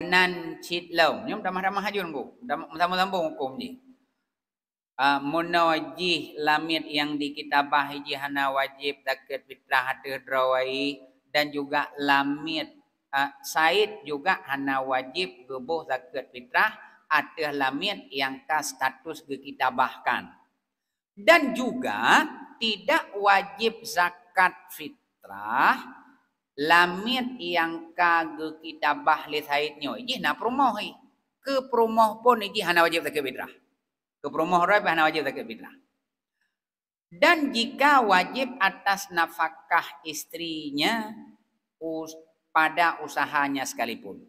nan chit lau nyom damah-damah hajun bu sambung-sambung hukum ji munawajih lamit yang dikitabah hiji hana wajib taket fitrah hade drawai dan juga lamit said juga hana wajib gebuh taket fitrah ateh lamit yang ka status dikitabahkan. Dan juga tidak wajib zakat fitrah lamit yang kage kitabah li saidnyo iji na perumoh ke perumoh pun iji hana wajib zakat fitrah ke perumoh rabi hana wajib zakat fitrah. Dan jika wajib atas nafkah istrinya pada usahanya sekalipun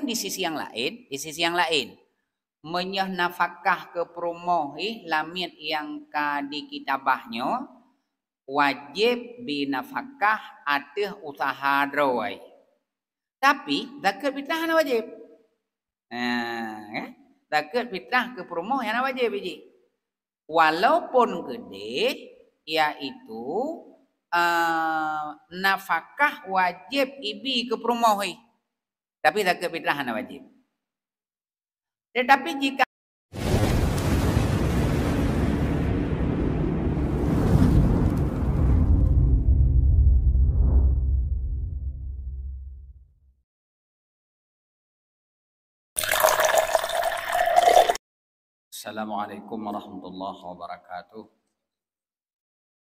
di sisi yang lain menyah nafkah ke perumoh lamit yang ka dikitabahnya wajib binafkah ateh usaha drawai. Tapi zakat fitrah hana wajib. Zakat fitrah ke perumoh hana wajib biji. Walaupun gede yaitu nafkah wajib ibi ke perumoh. Tapi zakat fitrah hana wajib. Tetapi jika Assalamualaikum warahmatullahi wabarakatuh.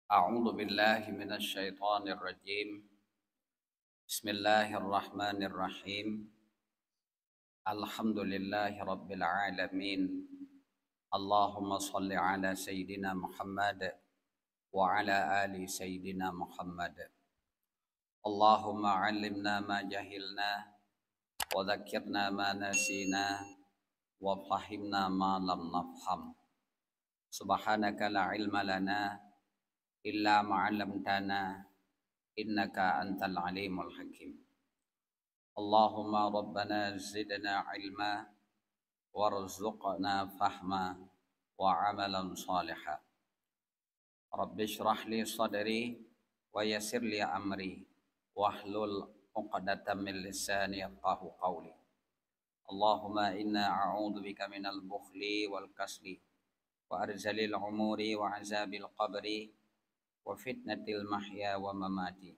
A'udzu billahi minasy syaithanir rajim. Bismillahirrahmanirrahim. Alhamdulillahi rabbil alamin. Allahumma salli ala sayyidina Muhammad wa ala ali sayyidina Muhammad. Allahumma 'allimna ma jahilna wa dhakkirna ma nasina wa fahimna ma lam nafham. Subhanaka la ilma lana illa ma 'allamtana innaka antal alimul hakim. Allahumma rabbana zidna ilma warzuqna fahma wa amalan salihah. Rabbi shrah li sadri wa yassir li amri wahlul 'uqdatam min lisani yafqahu qawli. Allahumma inna a'udzu bika minal bukhli wal kasli wa arzalil umuri wa azabil qabri wa fitnatil mahya wa mamati.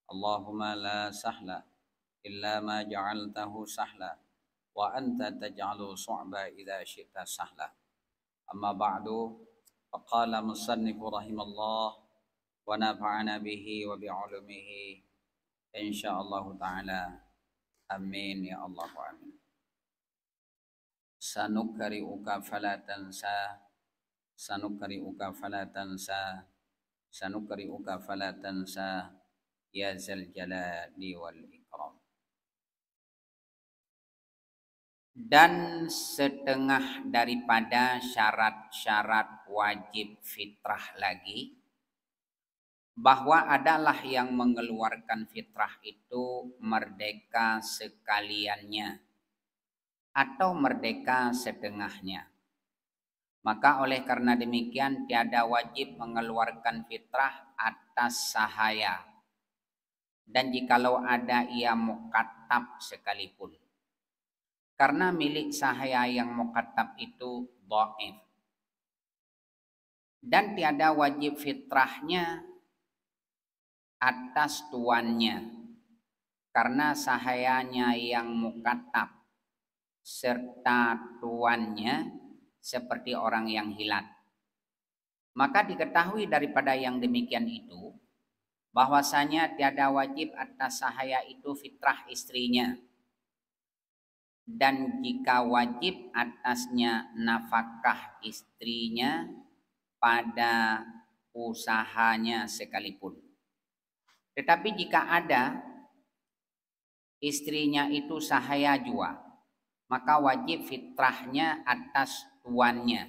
Allahumma la sahla illa ma ja'altahu sahla wa anta taj'alu su'ba idza syi'ta sahla. Amma ba'du, faqala musannifu rahimallah wa nafa'ana bihi wa bi'ulumihi insyaallah ta'ala. Amin ya Allah wa amin. Sanukri'uka fala tansa sanukri'uka fala tansa sanukri'uka fala tansa ya zal jalali wal ikram. Dan setengah daripada syarat-syarat wajib fitrah lagi bahwa adalah yang mengeluarkan fitrah itu merdeka sekaliannya atau merdeka setengahnya. Maka oleh karena demikian tiada wajib mengeluarkan fitrah atas sahaya. Dan jikalau ada ia muqattab sekalipun. Karena milik sahaya yang muqattab itu dhaif. Dan tiada wajib fitrahnya atas tuannya. Karena sahayanya yang muqattab serta tuannya seperti orang yang hilat. Maka diketahui daripada yang demikian itu bahwasanya tiada wajib atas sahaya itu fitrah istrinya. Dan jika wajib atasnya nafkah istrinya pada usahanya sekalipun. Tetapi jika ada istrinya itu sahaya jua, maka wajib fitrahnya atas tuannya.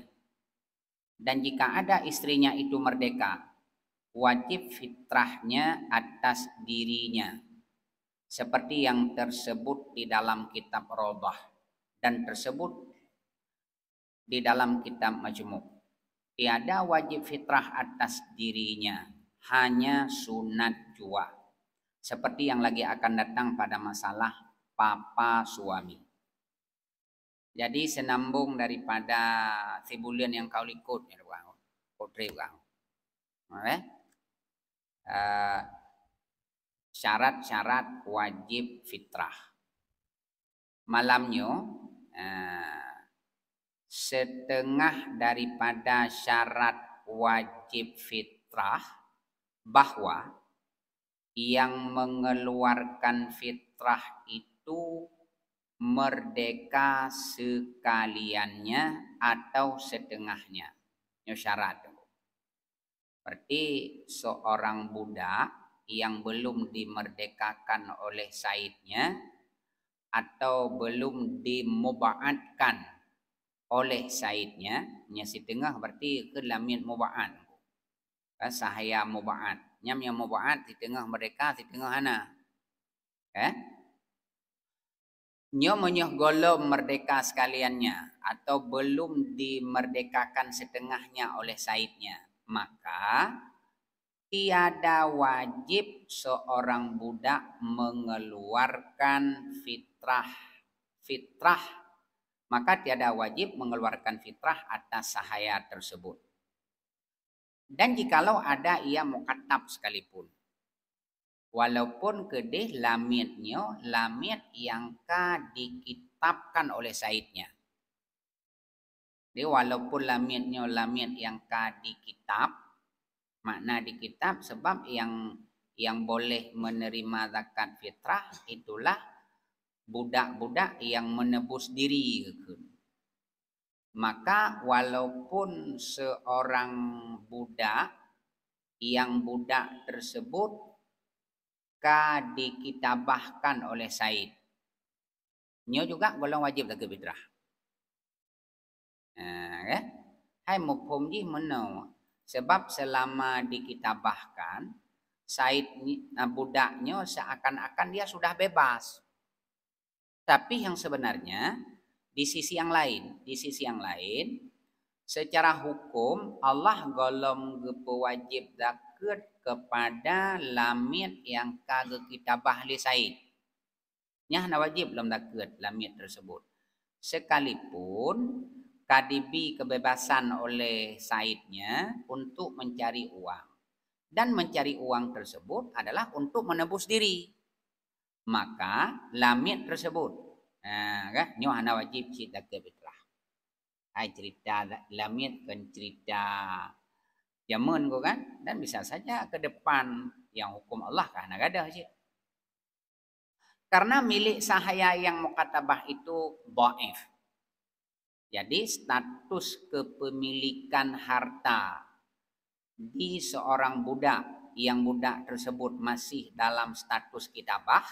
Dan jika ada istrinya itu merdeka, wajib fitrahnya atas dirinya. Seperti yang tersebut di dalam kitab Rodah dan tersebut di dalam kitab Majmu'. Tiada wajib fitrah atas dirinya, hanya sunat jua. Seperti yang lagi akan datang pada masalah papa suami. Jadi senambung daripada si bulan yang kau likut ya bang, kodre bang. Syarat-syarat wajib fitrah. Malamnya setengah daripada syarat wajib fitrah bahwa yang mengeluarkan fitrah itu merdeka sekaliannya atau setengahnya. Ini syarat. Berarti seorang budak yang belum dimerdekakan oleh saidnya atau belum dimuba'atkan oleh saidnya, nya setengah berarti ke lamin muba'at. Sahaya muba'at. Nyam yang muba'at setengah mereka, setengah ana. Nyo menyuh golom merdeka sekaliannya atau belum dimerdekakan setengahnya oleh saidnya, maka tiada wajib seorang budak mengeluarkan fitrah. Maka tiada wajib mengeluarkan fitrah atas sahaya tersebut. Dan jikalau ada ia mukatab sekalipun, walaupun kedih lamitnya lamit yang dikitabkan oleh saidnya. Jadi walaupun lamitnya lamit yang dikitab, makna dikitab sebab yang boleh menerima zakat fitrah itulah budak-budak yang menebus diri. Maka walaupun seorang budak yang budak tersebut dikitabahkan oleh said, nyo juga golong wajib zakat fitrah. Hai mufhum ji meno. Sebab selama dikitabahkan, said budaknya seakan-akan dia sudah bebas. Tapi yang sebenarnya di sisi yang lain, secara hukum Allah golong wajib zakat kepada lamit yang kitabah li said. Nya wajib dalam zakat lamit tersebut. Sekalipun diberi kebebasan oleh saidnya untuk mencari uang. Dan mencari uang tersebut adalah untuk menebus diri. Maka lamit tersebut. Ini hanya wajib zakat fitrah. Cerita lamit kan cerita zaman ko kan. Dan bisa saja ke depan yang hukum Allah kan ada sih. Karena milik sahaya yang mukatabah itu dhaif. Jadi status kepemilikan harta di seorang budak yang budak tersebut masih dalam status kitabah,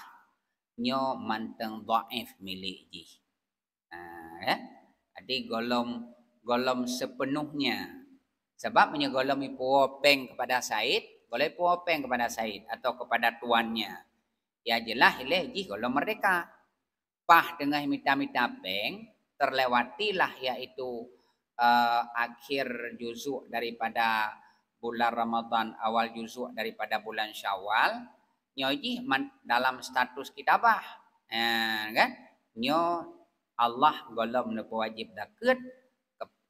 nyo manteng dhaif milik ji. Jadi golom sepenuhnya. Sebab golom ipopeng kepada said, boleh popeng kepada said atau kepada tuannya. Ya jelas ileh ji golom merdeka. Pah dengan mita-mita peng terlewatilah yaitu akhir juzuk daripada bulan Ramadan, awal juzuk daripada bulan Syawal, nyoji dalam status kitabah, kan? Nyo Allah golom nepo wajib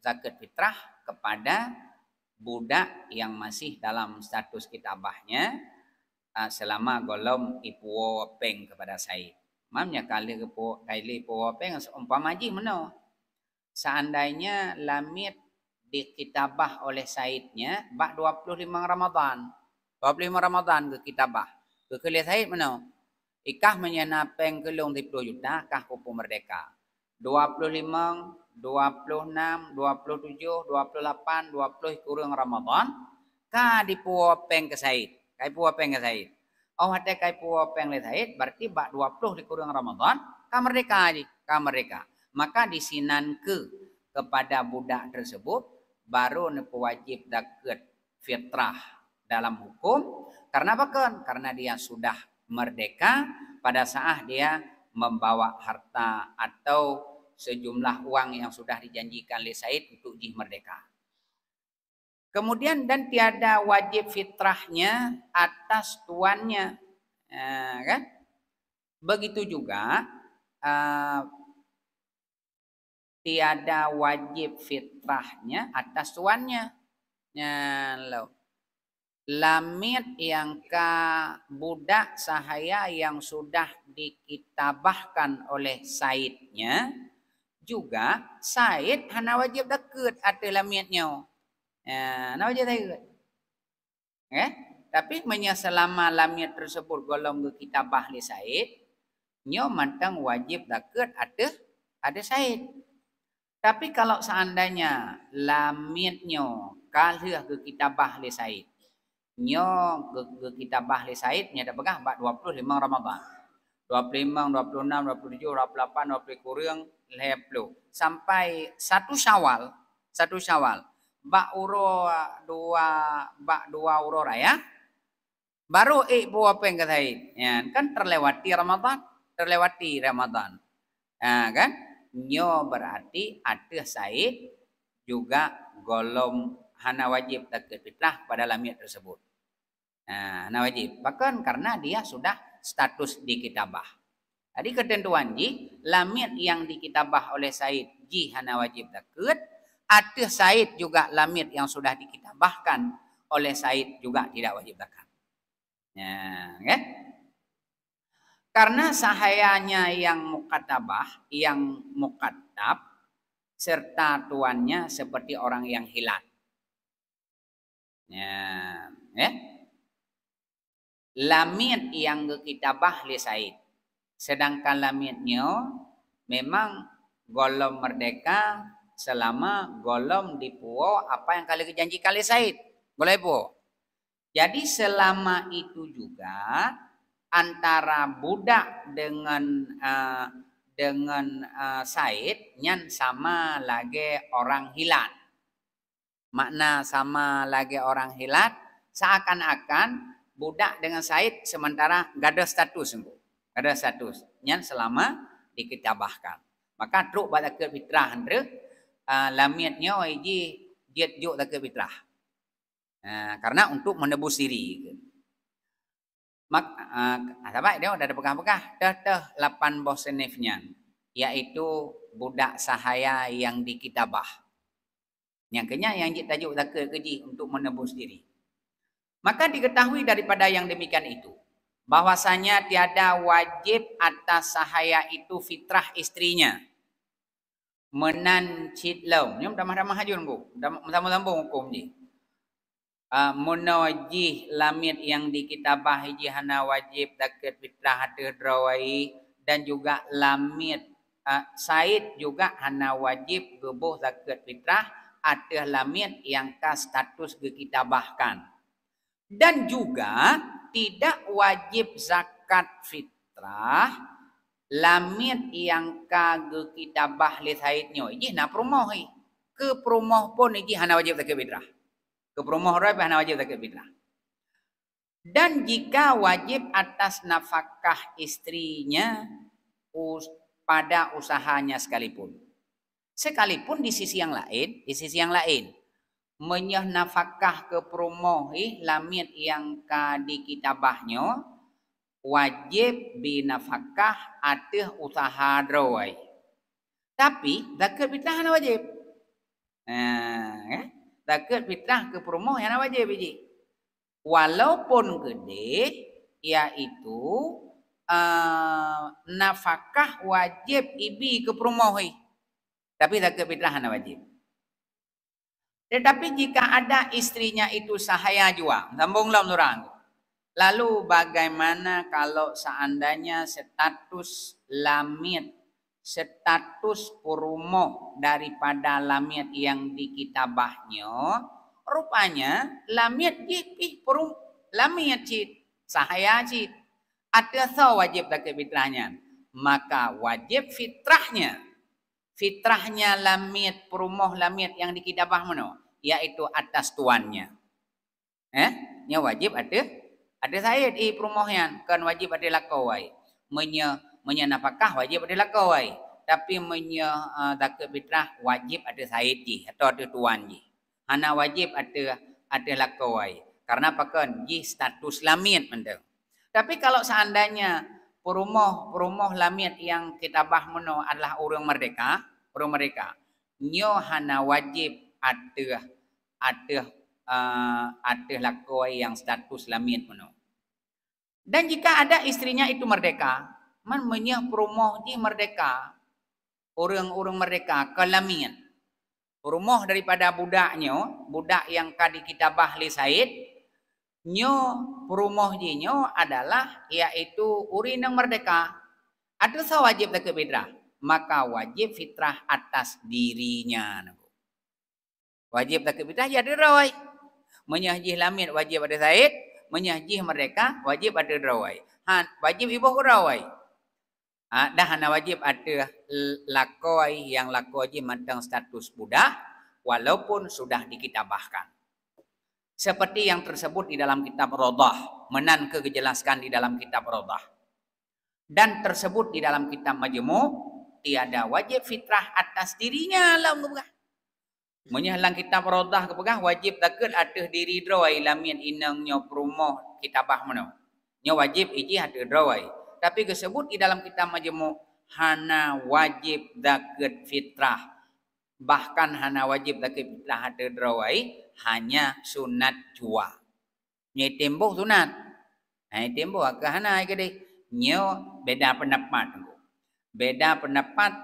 zakat fitrah kepada budak yang masih dalam status kitabahnya selama golom ipuo peng kepada said. Mamnya kali peng umpama ji meno. Seandainya lamit dikitabah oleh saidnya bak 25 Ramadan. 25 Ramadan ke kitabah. Ke kali said meno. Ikah menyena peng kelung 10 juta kah kupu merdeka. 25, 26, 27, 28, 20 kurang Ramadan kah dipuo peng ke said. Kai puo peng ke said. Oh hati kai puo peng le said berarti bak 20 dikurang Ramadan ka merdeka aja, ka merdeka. Maka disinan kepada budak tersebut baru nepo wajib zakat fitrah dalam hukum. Karena apa kan? Karena dia sudah merdeka pada saat dia membawa harta atau sejumlah uang yang sudah dijanjikan le said untuk jih merdeka. Kemudian dan tiada wajib fitrahnya atas tuannya, kan? Begitu juga uh, tiada wajib fitrahnya atas tuannya. Lo lamit yang ka budak sahaya yang sudah dikitabahkan oleh saidnya juga said hana wajib dekat ada lamitnya. Hana wajib dekat. Tapi selama lamit tersebut golong kitabah li said, nyo mantang wajib dekat ada said. Tapi kalau seandainya lamitnya kalih ke kitabah li said, nyo ke kitabah li said nya dah pegah 25 Ramadan. 25, 26, 27, 28, 20 kurang 50 sampai 1 Syawal. 1 Syawal. Bak dua uro raya. Baru buah peng kata ya, kan terlewati Ramadan. Kan? Nyo berarti ada said juga golong hana wajib dekat fitrah pada lamit tersebut. Hana wajib. Bahkan karena dia sudah status dikitabah. Jadi ketentuan ji lamit yang dikitabah oleh said ji hana wajib dekat. Ada said juga lamit yang sudah dikitabahkan oleh said juga tidak wajib dekat. Okay? Karena sahayanya yang mukatabah, yang mukatab, serta tuannya seperti orang yang hilang. Lamit yang kitabah li said. Sedangkan lamitnya memang golom merdeka selama golom dipuo apa yang kali kejanji kali said. Boleh po. Jadi selama itu juga antara budak dengan said nyan sama lagi orang hilat. Makna sama lagi orang hilat seakan-akan budak dengan said sementara gada status. Gada status. Nyan selama dikitabahkan. Maka truk pada ke fitrah lamitnya iji jet juk ke fitrah. Karena untuk menebus diri. Apa dia udah ada pegah-pegah dah 8 bosenifnya, yaitu budak sahaya yang dikitabah. Yang kenya yang tajuk zakir keji untuk menebus diri. Maka diketahui daripada yang demikian itu bahwasanya tiada wajib atas sahaya itu fitrah istrinya. Menan cidlau. Ni damah-damah hajun ku. Sama-sama hukum ni. Munawajih lamit yang dikitabah hiji hana wajib dekat fitrah hati drawai dan juga lamit said juga hana wajib gebuh dekat fitrah hati lamit yang ka status dikitabahkan. Dan juga tidak wajib zakat fitrah lamit yang ka dikitabah li saidnya. Iji na perumoh ke perumoh pun iji hana wajib dekat fitrah. Keperumoh rabi hana wajib zakat fitrah. Dan jika wajib atas nafkah istrinya pada usahanya sekalipun. Sekalipun di sisi yang lain, menyah nafkah keperumoh lamit yang ka dikitabahnya wajib binafkah atih usaha drawai. Tapi zakat fitrah hana wajib. Zakat fitrah ke perumoh yang wajib biji. Walaupun gede, yaitu nafkah wajib ibi ke perumoh. Tapi zakat fitrah hana wajib. Tetapi jika ada istrinya itu sahaya jua, sambung lam nurang. Lalu bagaimana kalau seandainya status lamit, status perumoh daripada lamit yang dikitabahnya, rupanya lamit lamit cid, sahaya cid, ada wajib zakat fitrahnya, maka wajib fitrahnya lamit perumoh lamit yang dikitabah mana, yaitu atas tuannya. Nya wajib ada said perumohnya kan wajib ada lakawai. Menyenapakah wajib ada lakawai. Tapi zakat fitrah wajib ada said atau ada tuan ji. Hana wajib ada lakawai. Karena pakan ji status lamit mendeng. Tapi kalau seandainya perumoh lamiat yang kitabah mono adalah orang merdeka, nyo hana wajib ada lakoi yang status lamiat mono. Dan jika ada istrinya itu merdeka, menyah perumoh di merdeka, orang merdeka kelamian. Perumoh daripada budak yang kadi kitabah li Said, nyo perumoh jinyo adalah yaitu urin yang merdeka. Ada wajib tak fitrah, maka wajib fitrah atas dirinya. Wajib tak fitrah ya derawai. Menyahjih lamit wajib ada Said, menyahjih mereka wajib ada derawai. Wajib ibu derawai. Dah hana wajib ada lakoi yang lakoi mantang status budak walaupun sudah dikitabahkan. Seperti yang tersebut di dalam kitab Rodah, menan kejelaskan di dalam kitab Rodah. Dan tersebut di dalam kitab Majmu' tiada wajib fitrah atas dirinya lah kepegah. Menyahlang kitab Rodah kepegah wajib takut atas diri drawai lamin inang nyo perumoh kitabah meno. Nyo wajib iji ada drawai. Tapi disebut di dalam kitab Majmu' hana wajib takut fitrah. Bahkan hana wajib takut fitrah ada drawai, hanya sunat jua. Nyai temboh sunat. Nyai temboh ke hana ke nyo beda pendapat. Beda pendapat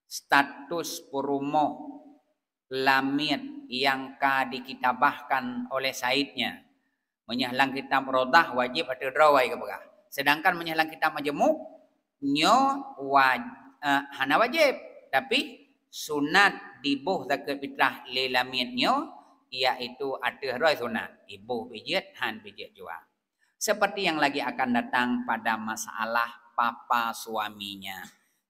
status perumoh lamit yang dikitabahkan oleh Saidnya. Menyahlang kitab Rodah wajib ada drawai kepegah. Sedangkan menyahlang kitab Majmu' nyo hana wajib, tapi sunat dibuh zakat fitrah li lamit nyo iaitu ada roy sunat. Ibuh pijit, han pijit jua. Seperti yang lagi akan datang pada masalah papa suaminya.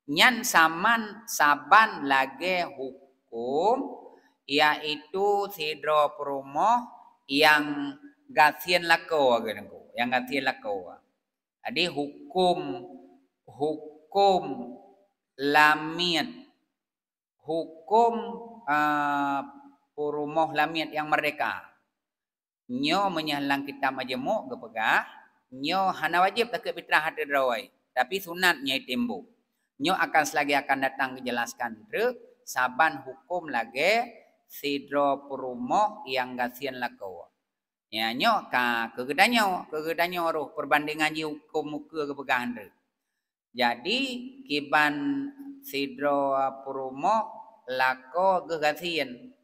Nyan saban lagi hukum yaitu sidro perumoh yang gasian lako yang gasian lako. Jadi hukum lamit, hukum perumoh lamit yang merdeka. Nyo menyahlang kitab Majmu' kepegah, nyo hana wajib takut fitrah ada drawai, tapi sunatnya tembu. Nyo akan selagi akan datang kejelaskan saban hukum lagi sidro perumoh yang gasian lako. Ya nyo kegedanyo roh perbandingan ji hukum muka kepegahan tu. Jadi kiban sidro perumoh lako gegasian.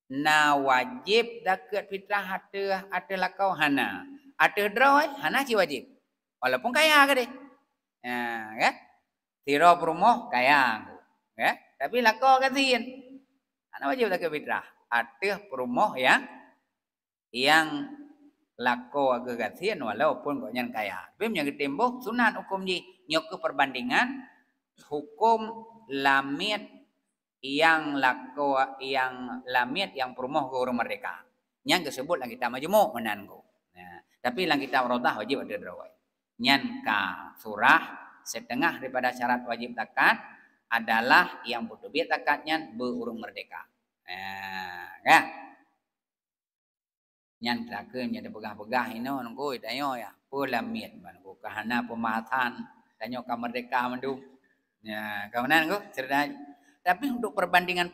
Na wajib dakat fitrah ada lako hana. Ada drawai hana si wajib. Walaupun kaya ke deh. Ya kan? Sidro perumoh kaya. Ya? Tapi lako gasian. Hana wajib dakat fitrah. Ada perumoh yang lako agak gasian walaupun kok nyan kaya. Tapi menyangkut temboh sunat hukum ji nyok perbandingan hukum lamit yang lako yang lamit yang perumoh ke orang merdeka. Nyan disebut lang kita Majmu' menan ko. Nah, tapi lang kita Rodah wajib ada drawai. Nyan ka surah setengah daripada syarat wajib zakat adalah yang butuh biat zakatnya berurung merdeka. Ya. Nyan terakhir nya pegah-pegah ino nunggu dayo ya pelamit manku kahana pemahatan danyo ka merdeka mandu ya kawanan ko cerita. Tapi untuk perbandingan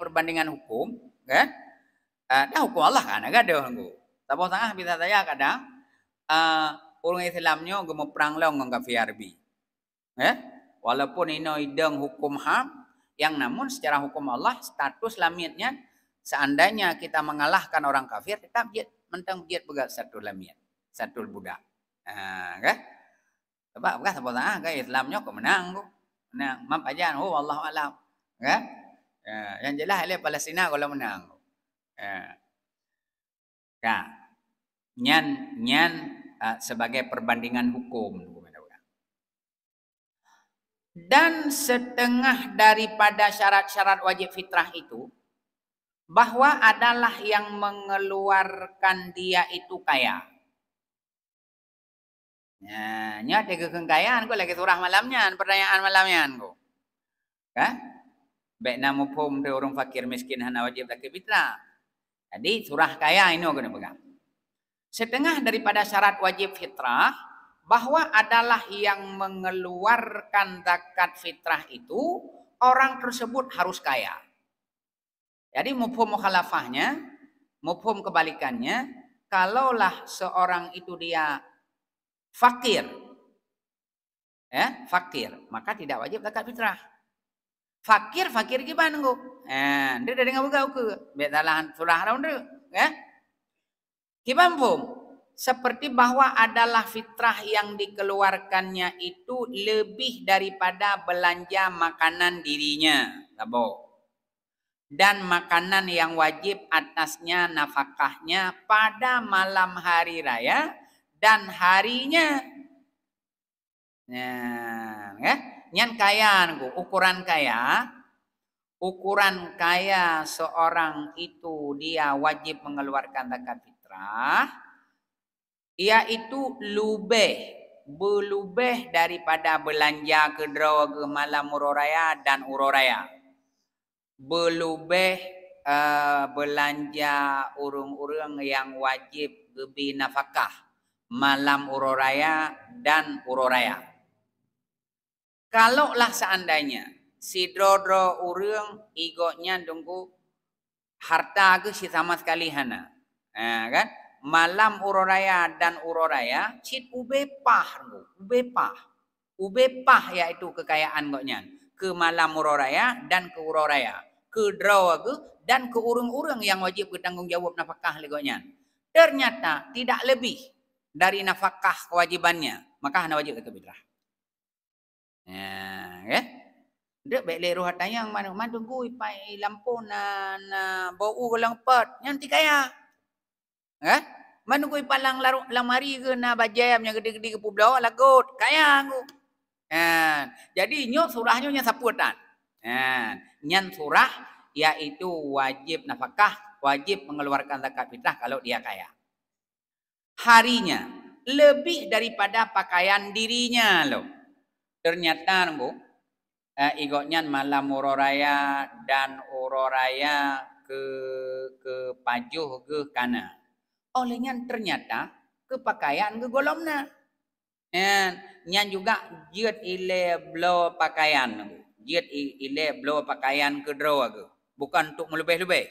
hukum kan dah hukum Allah kan ada nunggu tapo tengah bisa saya kadang orang Islamnya gemo perang long ngong kafirbi walaupun ino ideng hukum ham yang namun secara hukum Allah status lamitnya seandainya kita mengalahkan orang kafir tetap mentang biat begat satu lamiat, satu budak. Kan? Sebab begat apa kan Islamnya kok menang kok. Menang. Mam ajan Allah alam. Kan? Yang jelas oleh Palestina kalau menang. Kan? Nyan sebagai perbandingan hukum. Dan setengah daripada syarat-syarat wajib fitrah itu bahwa adalah yang mengeluarkan dia itu kaya. Nah, nya tiga kekayaan ko lagi surah malamnya, pertanyaan malamnya ko. Kan? Baik nama pun de orang fakir miskin hana wajib zakat fitrah. Jadi surah kaya ini kena pegang. Setengah daripada syarat wajib fitrah bahwa adalah yang mengeluarkan zakat fitrah itu orang tersebut harus kaya. Jadi mufhum mukhalafahnya, mufhum kebalikannya, kalaulah seorang itu dia fakir, ya, fakir, maka tidak wajib zakat fitrah. Fakir gimana kok? Dia dah dengar buka ke, betalah surah raun dia, ya. Gimana pun? Seperti bahwa adalah fitrah yang dikeluarkannya itu lebih daripada belanja makanan dirinya, labo. Dan makanan yang wajib atasnya nafkahnya pada malam hari raya dan harinya. Nah, ya, nyan kaya, ukuran kaya seorang itu dia wajib mengeluarkan zakat fitrah, yaitu berlebih daripada belanja kedua ke malam ururaya dan ururaya. Berlebih belanja urang-urang yang wajib lebih nafkah malam ururaya dan ururaya. Kalaulah seandainya si drodro urang igotnya tunggu harta ke si sama sekali hana, kan? Malam ururaya dan ururaya cit ubepah yaitu kekayaan gotnya ke malam ururaya dan ke ururaya, ke draw dan ke urang-urang yang wajib bertanggung jawab nafkah legotnya. Ternyata tidak lebih dari nafkah kewajibannya, maka hana wajib zakat fitrah. Ya, dia baik leruh tayang mana tunggu pai lampu na bau ulang pot nyanti kaya. Mana kui palang lamari ke na bajam yang gede-gede ke pulau lagut kaya aku. Jadi nyok surahnya nya saputan. Nyan surah yaitu wajib nafkah, wajib mengeluarkan zakat fitrah kalau dia kaya. Harinya lebih daripada pakaian dirinya loh. Ternyata igotnya malam ururaya dan ururaya ke pajuh ke kana. Olehnya ternyata kepakaian ke golomna. Nyan juga jiat ile blow pakaian. Jiat ile blow pakaian ke draw ke. Bukan untuk melebih-lebih.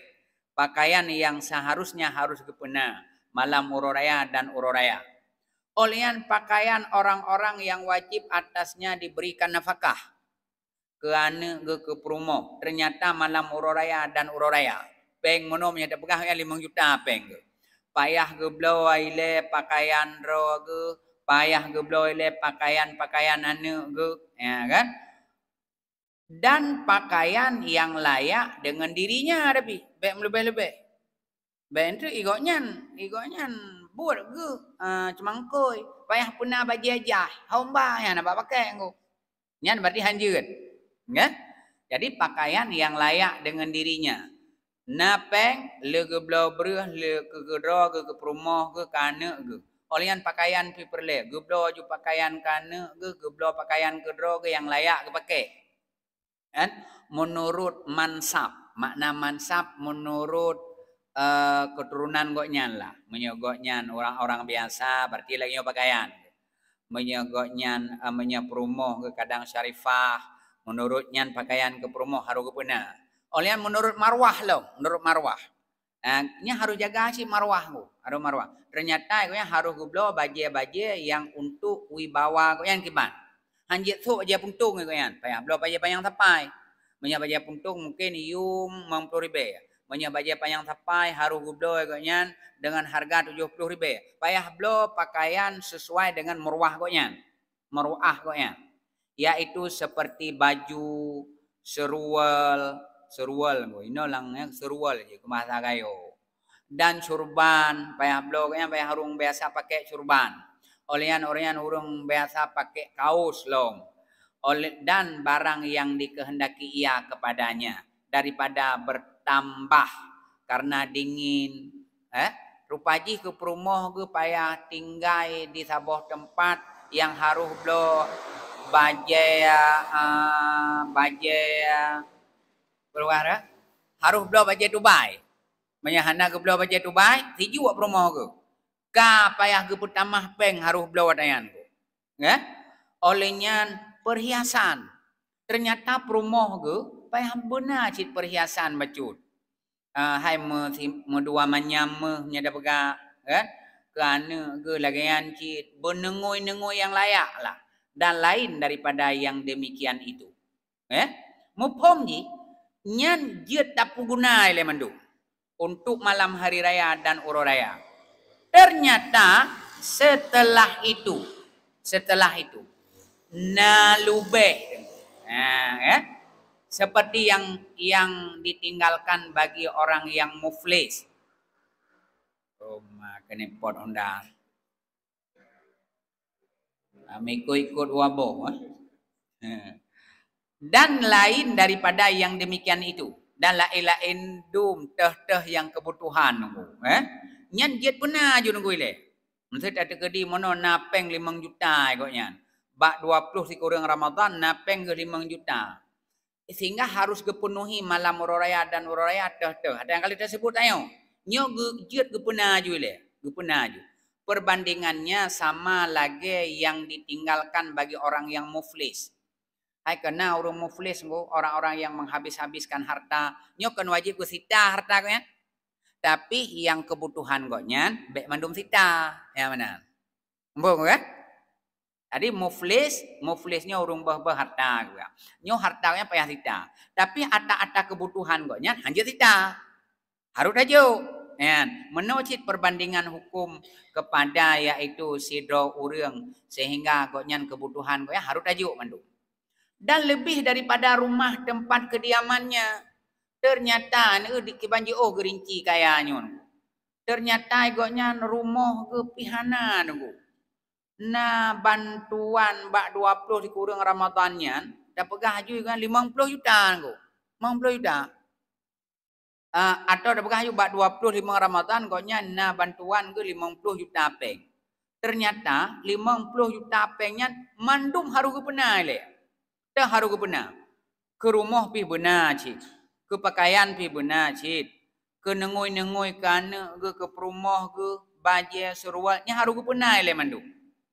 Pakaian yang seharusnya harus kepena malam ururaya dan ururaya. Olehan pakaian orang-orang yang wajib atasnya diberikan nafkah ke promo. Ternyata malam ururaya dan ururaya. Peng monomnya tak pegah yang 5 juta peng. Payah ke blow ile pakaian ro ke, payah ke blow ile pakaian anu ke, ya kan? Dan pakaian yang layak dengan dirinya tapi baik lebih-lebih. Baik itu igotnya buat ke cemangkoi payah puna baju aja homba yang nak pakai aku nyan berarti hanjut kan. Jadi pakaian yang layak dengan dirinya napeng le ke blau breh le ke gedro ke perumoh ke kana ke olehan pakaian pi perle ke blau ju pakaian kana ke blau pakaian gedro ke yang layak ke pakai kan. Menurut mansab, makna mansab menurut keturunan goknyan lah. Menyogoknyan orang-orang biasa berarti lagi pakaian. Menyogoknyan menyapromoh ke kadang syarifah. Menurutnyan pakaian ke promoh harus ke pena. Oleh menurut marwah loh, menurut marwah. Nya harus jaga si marwah ku, harus marwah. Ternyata nya harus gublo baje-baje yang untuk wibawa goyan kiban. Hanjit tu aja puntung goyan. Payah blo baje payang tapai. Menya baje puntung mungkin yum 50 ribu. Menya baje payang tapai harus gublo goyan dengan harga 70 ribu. Payah blo pakaian sesuai dengan marwah goyan. Marwah goyan. Yaitu seperti baju, serual ino langnya serual je kumasa kayo. Dan surban, payah blog yang payah harung biasa pakai surban. Olehan urung biasa pakai kaos long. Dan barang yang dikehendaki ia kepadanya daripada bertambah karena dingin. Rupaji ke perumoh ke payah tinggal di sebuah tempat yang harus blog baje keluar harus belaw baje Dubai. Menyahana ke belaw baje Dubai, tiju buat promo ke. Ka payah ke pertama peng harus belaw dayan ke. Ya? Olehnya perhiasan. Ternyata perumoh ke payah benar cit perhiasan bacut. Hai medua manyam nya pega kan? Kerana ke lagian cit benengoi-nengoi yang layak lah. Dan lain daripada yang demikian itu. Mupom ji nyan jiet tapu guna ile mandu untuk malam hari raya dan uro raya. Ternyata setelah itu nalubeh, seperti yang ditinggalkan bagi orang yang muflis. Kena pot undang. Ikut wabo. Dan lain daripada yang demikian itu. Dan lain-lain dum teh yang kebutuhan nunggu. Nyan jet pernah je nunggu ile. Mesti ada kedi mono napeng 5 juta ikutnya. Bak 20 si kurang Ramadan napeng ke 5 juta. Sehingga harus kepenuhi malam uraya dan uraya teh. Ada yang kali tersebut ayo. Nyo jet gepena ju ile. Gepena ju. Perbandingannya sama lagi yang ditinggalkan bagi orang yang muflis. Hai kena orang muflis orang-orang yang menghabis-habiskan harta. Nyo kan wajib ku sita harta ko ya. Tapi yang kebutuhan koknya bek mandum sita. Ya mana? Mbok kan? Tadi muflisnya urung bah harta ko ya. Nyo hartanya payah sita. Tapi ata-ata kebutuhan koknya hanya sita. Harus aja. Ya, menurut perbandingan hukum kepada yaitu sidro urang sehingga koknya kebutuhan koknya harus aja mandum. Dan lebih daripada rumah tempat kediamannya. Ternyata di kibanji gerinci kayanya. Ternyata igoknya rumah ke pihana nunggu. Nah bantuan bak 20 dikurang Ramadannya. Dah pegah haju kan 50 juta nunggu. 50 juta. Atau dah pegah haju bak 20 5 Ramadan igoknya nah bantuan ke 50 juta peng. Ternyata 50 juta pengnya mandum haru ke benar le. Dah haru ke benar. Ke rumah pi benar cik. Ke pakaian pi benar cik. Ke nengoi-nengoi kana ke perumah ke baju serualnya haru ke benar le mandum.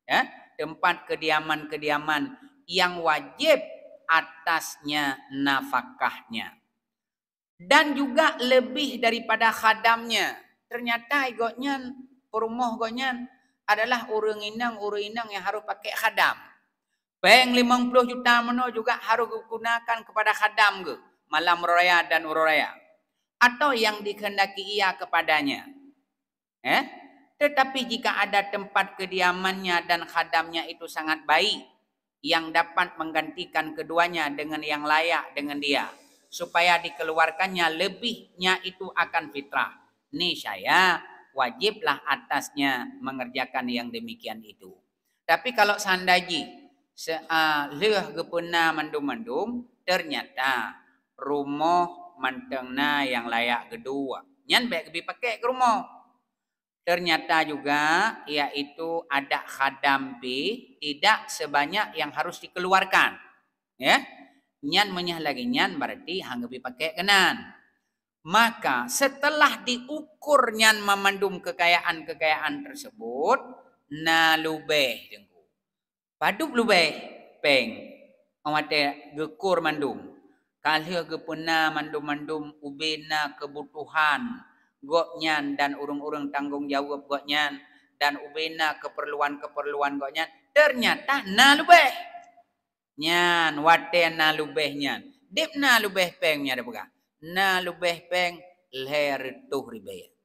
Ya, tempat kediaman-kediaman yang wajib atasnya nafkahnya. Dan juga lebih daripada khadamnya. Ternyata igoknya perumah goknya adalah urang inang yang harus pakai khadam. Peng 50 juta meno juga harus digunakan kepada khadam ke malam raya dan uraya. Atau yang dikehendaki ia kepadanya. Tetapi jika ada tempat kediamannya dan khadamnya itu sangat baik yang dapat menggantikan keduanya dengan yang layak dengan dia supaya dikeluarkannya lebihnya itu akan fitrah. Ini saya wajiblah atasnya mengerjakan yang demikian itu. Tapi kalau sandaji leh gepena mandum-mandum ternyata rumah mantengna yang layak kedua. Nyan baik lebih pakai ke rumah. Ternyata juga yaitu ada khadam pi tidak sebanyak yang harus dikeluarkan. Ya. Nyan menyah lagi nyan berarti hang lebih pakai kenan. Maka setelah diukur nyan memandum kekayaan tersebut na lubeh jengku. Paduk lubeh peng. Amate gekur mandum. Kalih gepena mandum-mandum ubena kebutuhan goknyan dan urung-urung tanggung jawab goknyan dan ubena keperluan-keperluan goknyan ternyata na lubeh. Nyan wate na lubeh nyan. Dip na lubeh pengnya ada bukan? Na lubeh peng leher tuh ribe.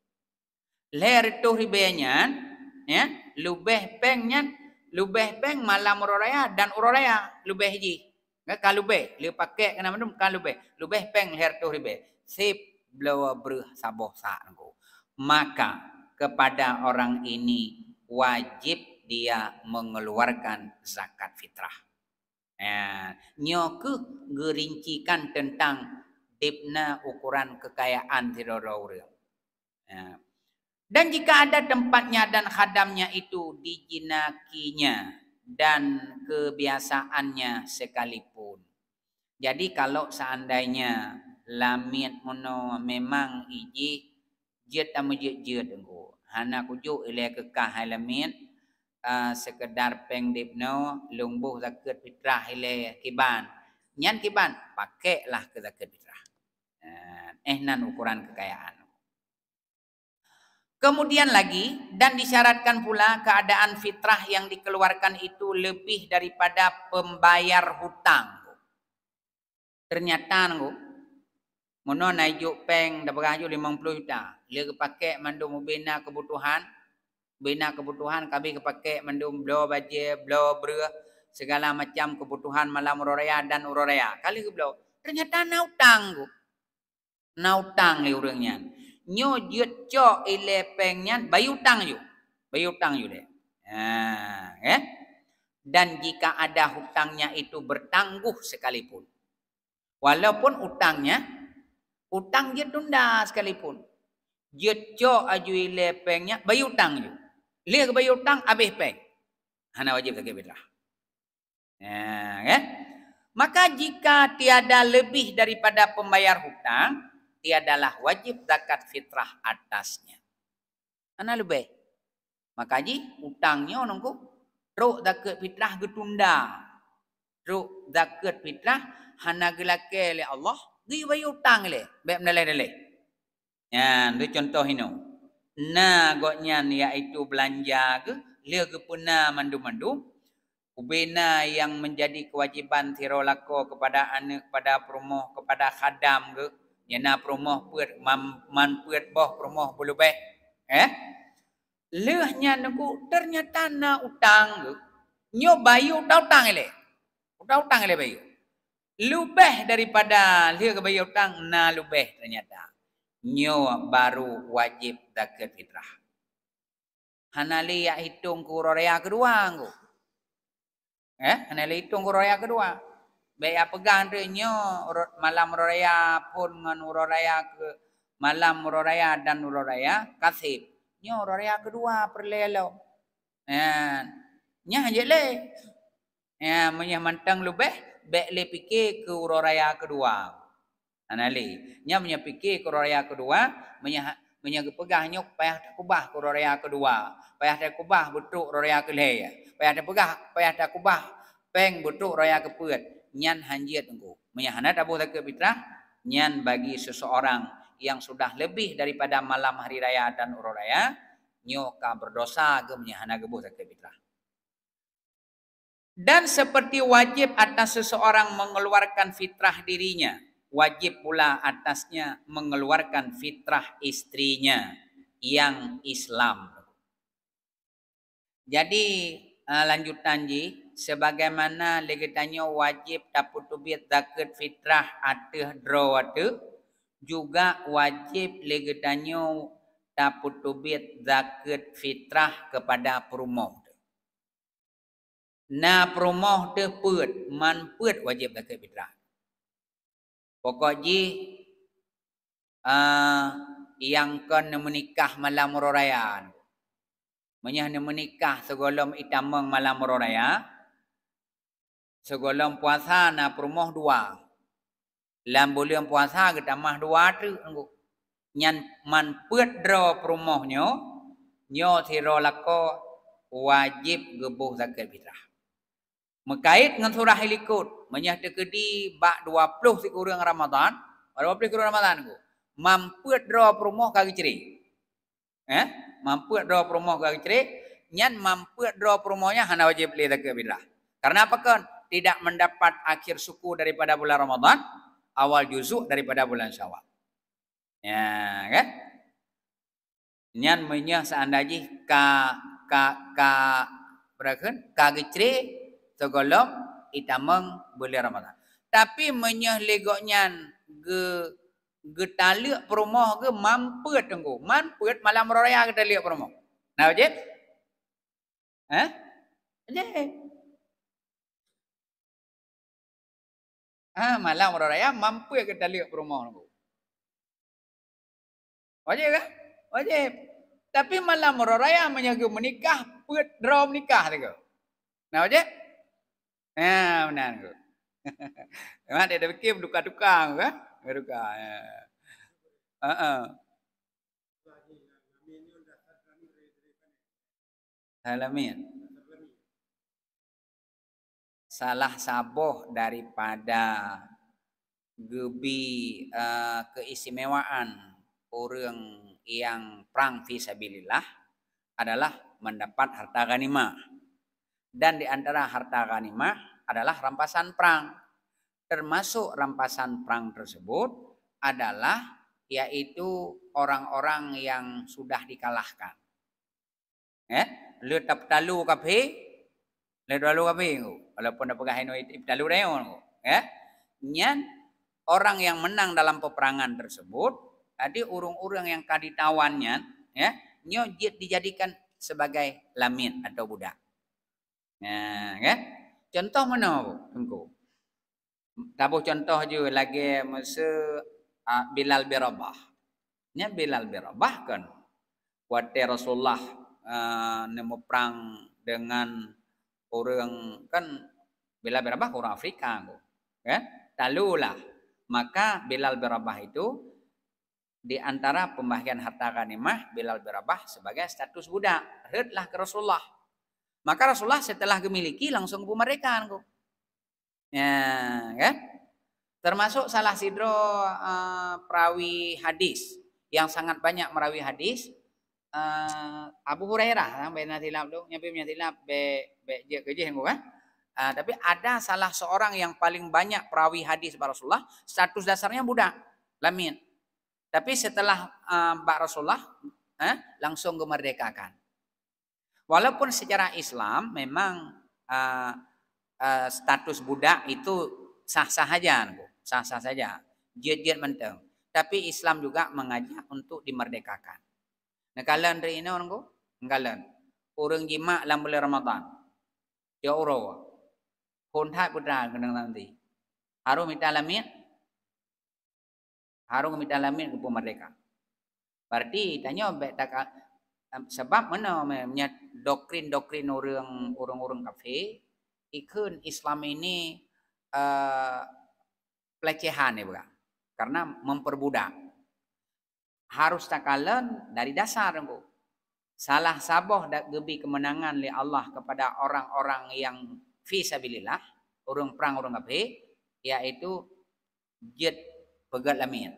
Leher tuh ribe nyan ya, lubeh peng nyan, lubeh peng malam uraya dan uraya lubeh ji. Ka lubeh, le pakai kena mandum ka lubeh. Lubeh peng leher tuh ribe. Sip blow bruh saboh sa nangku. Maka kepada orang ini wajib dia mengeluarkan zakat fitrah. Nyoku gerincikan tentang dipna ukuran kekayaan tidoraureum. Dan jika ada tempatnya dan khadamnya itu dijinakinya dan kebiasaannya sekalipun. Jadi kalau seandainya lamit mono memang iji jet amu jet engko hana kujuk ile kekah lamit sekedar peng dipno lungbuh zakat fitrah ile kiban. Nyan kiban pakailah ke zakat fitrah. Nan ukuran kekayaan. Kemudian lagi, dan disyaratkan pula keadaan fitrah yang dikeluarkan itu lebih daripada pembayar hutang. Ternyata mono naik peng dah beraju 50 juta. Dia kepakai mandum bina kebutuhan. Bina kebutuhan kami kepakai mandum belo baje, belo beruh, segala macam kebutuhan malam uraya dan uraya. Kali ke belo. Ternyata na hutang. Na hutang ni orangnya. Nyo jut cok ile pengnya bayu hutang ju. Bayu hutang ju deh. Dan jika ada hutangnya itu bertangguh sekalipun. Walaupun hutang je tunda sekalipun. Jut cok aju ile pengnya bayu hutang ju. Dia ke bayu hutang habis peng. Hana wajib zakat fitrah. Maka jika tiada lebih daripada pembayar hutang, tiadalah wajib zakat fitrah atasnya. Ana lebih. Maka hutangnya nunggu ruk zakat fitrah getunda. Ruk zakat fitrah hana gelake oleh Allah, gi bayar hutang le, baik menelai-nelai. Itu contoh ini. Nah, goknya iaitu belanja ke, dia ke puna mandu-mandu. Ubena yang menjadi kewajiban tirolako kepada anak, kepada perumoh, kepada khadam ke, yana perumoh puat man puat boh perumoh bulu beh. Lehnya nunggu ternyata na utang ke, nyo bayu utang ele. Utang ele bayu. Lebih daripada dia ke bayu utang na lebih ternyata. Nyo baru wajib zakat fitrah. Hanali ya hitung kuraya kedua nggo. Hanali hitung kuraya kedua. Baik pegang tu nyo malam raya pun ngan uraya ke malam raya dan uraya kasih. Nyo raya kedua perlelo. Nya je le. Menyah mantang lebih baik le fikir ke uraya kedua. Anali, nya menyapiki kuraya kedua, pegang nyok payah tak kubah kuraya kedua, payah tak kubah butuk kuraya kelaya, payah tak pegah, payah tak kubah peng butuk kuraya kepuat, nyan hanjiat engko. Menyahana tabuh zakat fitrah, nyan bagi seseorang yang sudah lebih daripada malam hari raya dan uraya, nyoka berdosa ke menyahana gebuh zakat fitrah. Dan seperti wajib atas seseorang mengeluarkan fitrah dirinya, wajib pula atasnya mengeluarkan fitrah istrinya yang Islam. Jadi lanjutan sebagaimana legetannya wajib dapur tubit zakat fitrah ateh drawate, juga wajib legetannya dapur tubit zakat fitrah kepada perumoh. Na perumoh te puat, man puat wajib zakat fitrah. Pokoknya yang kan menikah malam raya. Menyah menikah segolom itamang malam raya. Segolom puasa na perumoh dua. Dalam bulan puasa kita mah dua tu. Nyan man put draw perumohnya. Nyo siro lako wajib gebuh zakat fitrah. Mengkait dengan surah Al-Qud, menyah tekedi bak 20 kurang Ramadan, 20 kurang Ramadan ku. Mampu draw perumoh kaki ceri. Mampu draw perumoh kaki ceri, nyan mampu draw perumohnya hana wajib beli zakat fitrah. Karena apa kan? Tidak mendapat akhir suku daripada bulan Ramadan, awal juzuk daripada bulan Syawal. Ya, kan? Nyan menyah seandainya berakan kaki ceri segolom itamang bulan Ramadan. Tapi menyah legoknya getaliak perumoh ke mampet tengku. Mampet malam raya getaliak perumoh. Nah wajib? Wajib. Malam raya mampet getaliak perumoh tengku. Wajib kan? Wajib. Tapi malam raya menyaga menikah, pet draw menikah tengku. Nah wajib? Benar tu. Memang dia fikir duka-duka kan? Duka. Alamin. salah saboh daripada gebi keistimewaan orang yang perang fisabilillah adalah mendapat harta ghanimah. Dan di antara harta ghanimah adalah rampasan perang. Termasuk rampasan perang tersebut adalah yaitu orang-orang yang sudah dikalahkan. Le tap talu kape, le talu kape walaupun dah pegah ino talu dah nyan orang yang menang dalam peperangan tersebut, tadi urung-urung yang kaditawannya, nyo dijadikan sebagai lamin atau budak. Contoh mana engkau? Tabuh contoh je lagi masa Bilal bin Rabah. Nya Bilal bin Rabah kan waktu Rasulullah nemu perang dengan orang kan Bilal bin Rabah orang Afrika kan. Talulah maka Bilal bin Rabah itu di antara pembagian harta ghanimah Bilal bin Rabah sebagai status budak. Redlah ke Rasulullah. Maka Rasulullah setelah memiliki langsung memerdekakan kok. Ya, kan? Termasuk salah sidro perawi hadis yang sangat banyak merawi hadis Abu Hurairah sampai nanti lap tu nyampe tilap be je kerja kan. Tapi ada salah seorang yang paling banyak perawi hadis pada Rasulullah, status dasarnya budak, lamin. Tapi setelah Mbak Rasulullah langsung gemerdekakan. Walaupun secara Islam memang status budak itu sah-sah saja, jid menteng. Tapi Islam juga mengajak untuk dimerdekakan. Nah kalian dari ini orang ko, kalian orang jima dalam bulan Ramadan, dia orang, kontak putra kendang nanti, harus minta lamin ke merdeka. Berarti tanya sebab mana doktrin orang kafir ikut Islam ini pelecehan ya bukan? Karena memperbudak. Harus takalan dari dasar bu. Salah saboh dak gebi kemenangan li Allah kepada orang-orang yang fisabilillah, orang perang orang kafir, yaitu jid pegat lamin.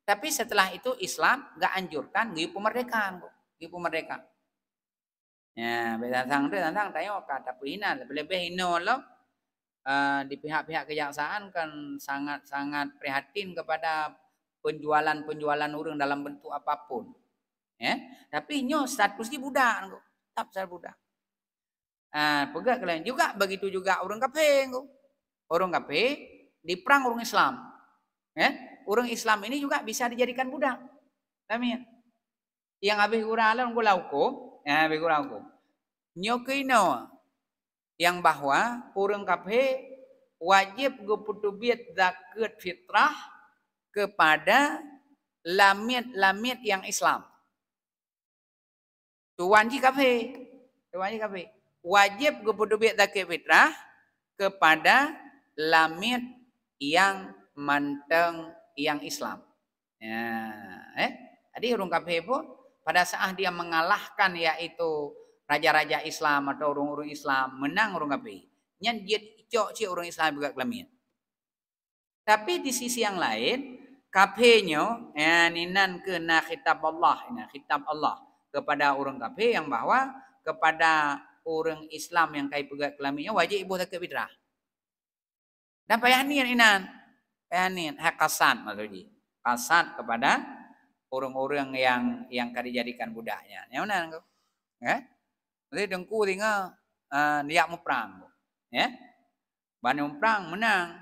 Tapi setelah itu Islam gak anjurkan gitu pemerdekaan bu. Gitu pemerdekaan. Ya, tentang tanya kata hina lebih hina lah. Di pihak-pihak kejaksaan kan sangat prihatin kepada penjualan orang dalam bentuk apapun. Tapi nyo status ni budak kok. Tetap saya budak. Pegat kalian juga begitu juga orang kafir kok. Orang kafir di perang orang Islam. Orang Islam ini juga bisa dijadikan budak. Amin. Yang habis guralan gula hukum, habis gula hukum. Nyokino yang bahwa orang kafir wajib geputubit zakat fitrah kepada lamit yang Islam. Tuan ji kafir, wajib geputubit zakat fitrah kepada lamit yang manteng yang Islam. Jadi orang kafir pun pada saat dia mengalahkan yaitu raja-raja Islam atau orang-orang Islam menang orang kafir, nyan dia cok orang Islam juga kelamin. Tapi di sisi yang lain kafirnya ninan kena khitab Allah kepada orang kafir yang bahwa kepada orang Islam yang kai pegat kelaminnya wajib ibu zakat fitrah. Dan payanin inan hak kasat maksudnya kasat kepada orang-orang yang dijadikan budaknya. Yang mana engkau? Jadi dengku tinggal niat mau perang. Bani perang menang.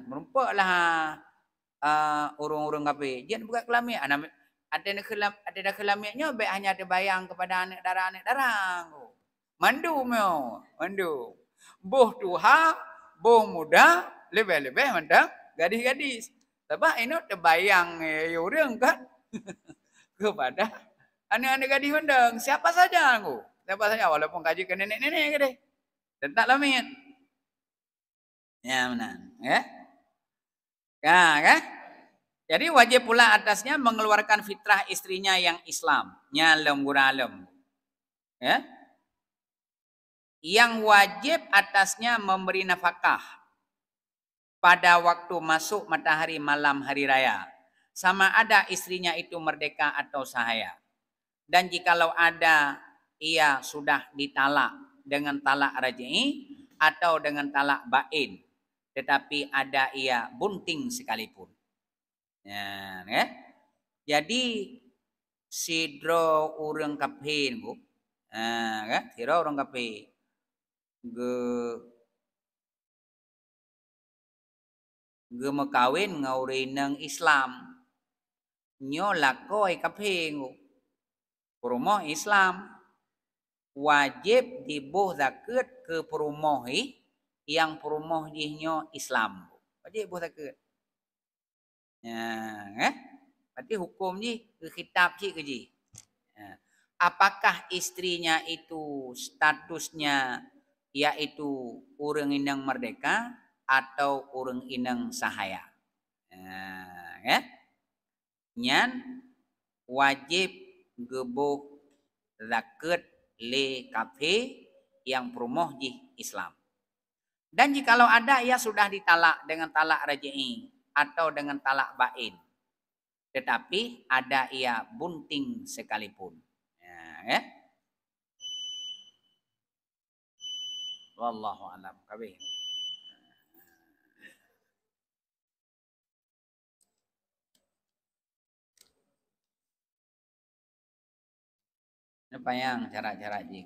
Merumpaklah orang-orang kafir. Jangan buka kelamin. Ada kelaminnya baik hanya ada bayang kepada anak darah. Mandu. Boh tuha, boh muda, lebih-lebih mantap gadis-gadis. Sebab ini terbayang orang kan kepada anak-anak gadis undang. Siapa saja walaupun kaji ke nenek-nenek ke deh. Tetap lamin. Ya benar. Kan? Jadi wajib pula atasnya mengeluarkan fitrah istrinya yang Islam. Nyalem guralem. yang wajib atasnya memberi nafkah pada waktu masuk matahari malam hari raya, sama ada istrinya itu merdeka atau sahaya. Dan jikalau ada ia sudah ditalak dengan talak raj'i atau dengan talak bain, tetapi ada ia bunting sekalipun. Ya, ya. Jadi sidro urang kapin bu, kan? Sidro urang kapin ge makawin ngaurinang Islam nyo lakoi kaping perumoh Islam wajib dibuh zakat ke perumohi yang perumoh dihnyo Islam. Wajib buh zakat. Ya, berarti hukum ni ke kitab cik ke ji. Ya. Apakah istrinya itu statusnya yaitu urang inang merdeka atau urang inang sahaya? Ya. Nyan wajib gebuh zakat le kafe yang perumoh di Islam. Dan jikalau ada ia sudah ditalak dengan talak raj'i atau dengan talak bain, tetapi ada ia bunting sekalipun. Ya. Wallahu a'lam. Kabeh. Apa yang cara-cara ji?